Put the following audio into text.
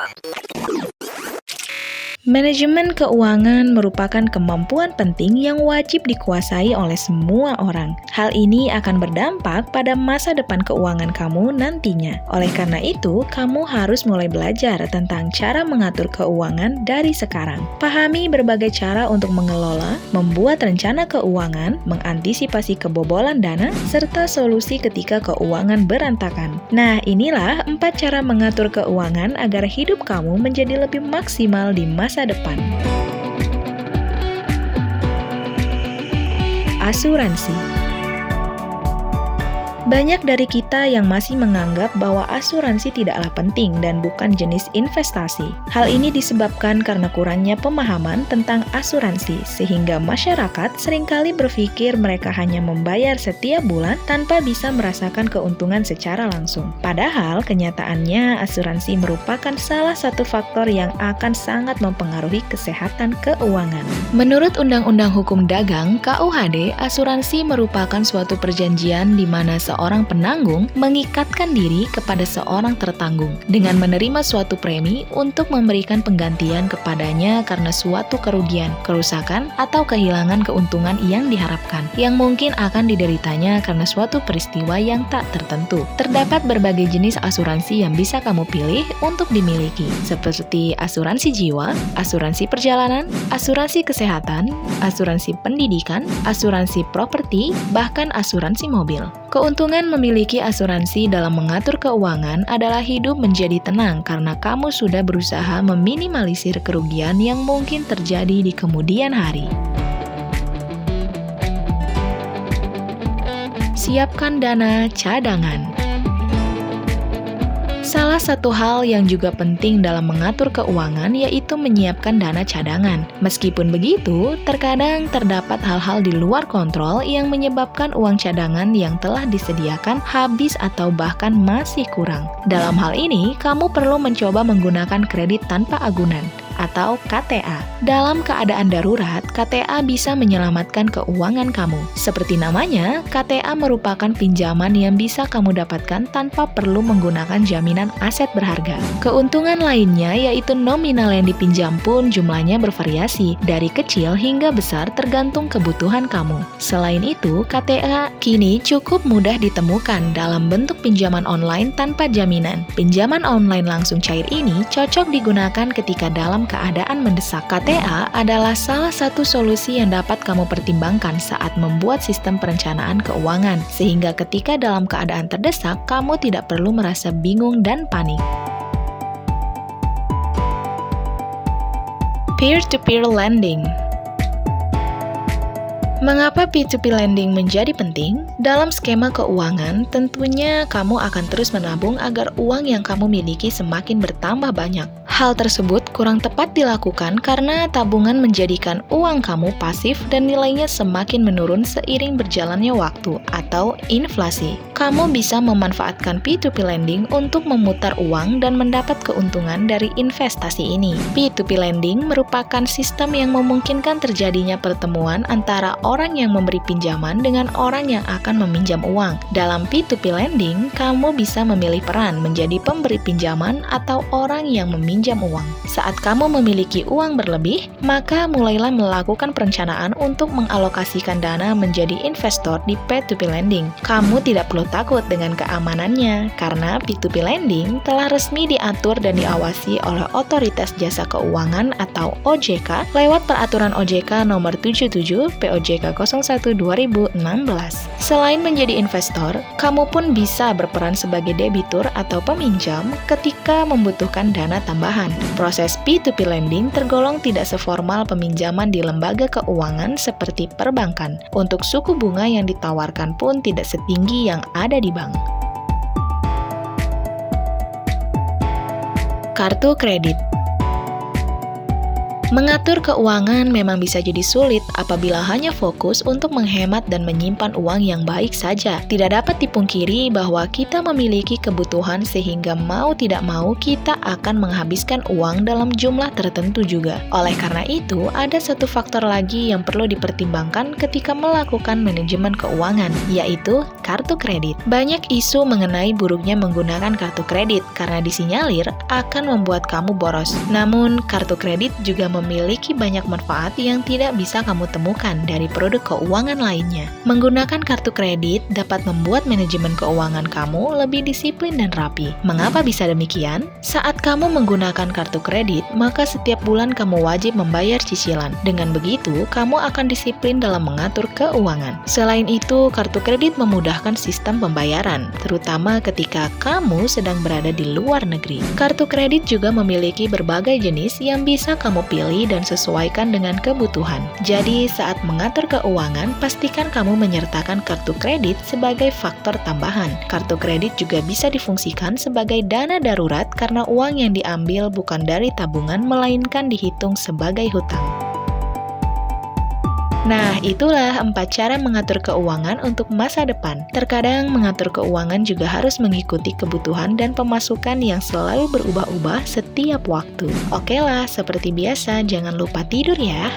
keuangan. Manajemen keuangan merupakan kemampuan penting yang wajib dikuasai oleh semua orang. Hal ini akan berdampak pada masa depan keuangan kamu nantinya. Oleh karena itu, kamu harus mulai belajar tentang cara mengatur keuangan dari sekarang. Pahami berbagai cara untuk mengelola, membuat rencana keuangan, mengantisipasi kebobolan dana, serta solusi ketika keuangan berantakan. Nah, inilah 4 cara mengatur keuangan agar hidup kamu menjadi lebih maksimal di masa depan. Asuransi. Banyak dari kita yang masih menganggap bahwa asuransi tidaklah penting dan bukan jenis investasi. Hal ini disebabkan karena kurangnya pemahaman tentang asuransi, sehingga masyarakat seringkali berpikir mereka hanya membayar setiap bulan tanpa bisa merasakan keuntungan secara langsung. Padahal, kenyataannya asuransi merupakan salah satu faktor yang akan sangat mempengaruhi kesehatan keuangan. Menurut Undang-Undang Hukum Dagang (KUHD), asuransi merupakan suatu perjanjian di mana seorang penanggung mengikatkan diri kepada seorang tertanggung dengan menerima suatu premi untuk memberikan penggantian kepadanya karena suatu kerugian, kerusakan, atau kehilangan keuntungan yang diharapkan, yang mungkin akan dideritanya karena suatu peristiwa yang tak tertentu. Terdapat berbagai jenis asuransi yang bisa kamu pilih untuk dimiliki, seperti asuransi jiwa, asuransi perjalanan, asuransi kesehatan, asuransi pendidikan, asuransi properti, bahkan asuransi mobil. Keuntungan memiliki asuransi dalam mengatur keuangan adalah hidup menjadi tenang karena kamu sudah berusaha meminimalisir kerugian yang mungkin terjadi di kemudian hari. Siapkan dana cadangan. Salah satu hal yang juga penting dalam mengatur keuangan yaitu menyiapkan dana cadangan. Meskipun begitu, terkadang terdapat hal-hal di luar kontrol yang menyebabkan uang cadangan yang telah disediakan habis atau bahkan masih kurang. Dalam hal ini, kamu perlu mencoba menggunakan kredit tanpa agunan atau KTA. Dalam keadaan darurat, KTA bisa menyelamatkan keuangan kamu. Seperti namanya, KTA merupakan pinjaman yang bisa kamu dapatkan tanpa perlu menggunakan jaminan aset berharga. Keuntungan lainnya yaitu nominal yang dipinjam pun jumlahnya bervariasi, dari kecil hingga besar tergantung kebutuhan kamu. Selain itu, KTA kini cukup mudah ditemukan dalam bentuk pinjaman online tanpa jaminan. Pinjaman online langsung cair ini cocok digunakan ketika dalam keadaan mendesak. KTA adalah salah satu solusi yang dapat kamu pertimbangkan saat membuat sistem perencanaan keuangan, sehingga ketika dalam keadaan terdesak, kamu tidak perlu merasa bingung dan panik. Peer-to-peer lending. Mengapa P2P lending menjadi penting? Dalam skema keuangan, tentunya kamu akan terus menabung agar uang yang kamu miliki semakin bertambah banyak. Hal tersebut kurang tepat dilakukan karena tabungan menjadikan uang kamu pasif dan nilainya semakin menurun seiring berjalannya waktu atau inflasi. Kamu bisa memanfaatkan P2P lending untuk memutar uang dan mendapat keuntungan dari investasi ini. P2P lending merupakan sistem yang memungkinkan terjadinya pertemuan antara orang yang memberi pinjaman dengan orang yang akan meminjam uang. Dalam P2P lending, kamu bisa memilih peran menjadi pemberi pinjaman atau orang yang meminjam uang. Saat kamu memiliki uang berlebih, maka mulailah melakukan perencanaan untuk mengalokasikan dana menjadi investor di P2P lending. Kamu tidak perlu takut dengan keamanannya, karena P2P lending telah resmi diatur dan diawasi oleh Otoritas Jasa Keuangan atau OJK lewat Peraturan OJK Nomor 77 POJK 01/2016. Selain menjadi investor, kamu pun bisa berperan sebagai debitur atau peminjam ketika membutuhkan dana tambahan. Proses P2P lending tergolong tidak seformal peminjaman di lembaga keuangan seperti perbankan. Untuk suku bunga yang ditawarkan pun tidak setinggi yang ada di bank. Kartu kredit. Mengatur keuangan memang bisa jadi sulit apabila hanya fokus untuk menghemat dan menyimpan uang yang baik saja. Tidak dapat dipungkiri bahwa kita memiliki kebutuhan sehingga mau tidak mau kita akan menghabiskan uang dalam jumlah tertentu juga. Oleh karena itu, ada satu faktor lagi yang perlu dipertimbangkan ketika melakukan manajemen keuangan, yaitu kartu kredit. Banyak isu mengenai buruknya menggunakan kartu kredit karena disinyalir akan membuat kamu boros. Namun, kartu kredit juga memiliki banyak manfaat yang tidak bisa kamu temukan dari produk keuangan lainnya. Menggunakan kartu kredit dapat membuat manajemen keuangan kamu lebih disiplin dan rapi. Mengapa bisa demikian? Saat kamu menggunakan kartu kredit, maka setiap bulan kamu wajib membayar cicilan. Dengan begitu, kamu akan disiplin dalam mengatur keuangan. Selain itu, kartu kredit memudahkan sistem pembayaran, terutama ketika kamu sedang berada di luar negeri. Kartu kredit juga memiliki berbagai jenis yang bisa kamu pilih dan sesuaikan dengan kebutuhan. Jadi, saat mengatur keuangan, pastikan kamu menyertakan kartu kredit sebagai faktor tambahan. Kartu kredit juga bisa difungsikan sebagai dana darurat karena uang yang diambil bukan dari tabungan melainkan dihitung sebagai hutang. Nah, itulah 4 cara mengatur keuangan untuk masa depan. Terkadang mengatur keuangan juga harus mengikuti kebutuhan dan pemasukan yang selalu berubah-ubah setiap waktu. Oke lah, seperti biasa, jangan lupa tidur ya.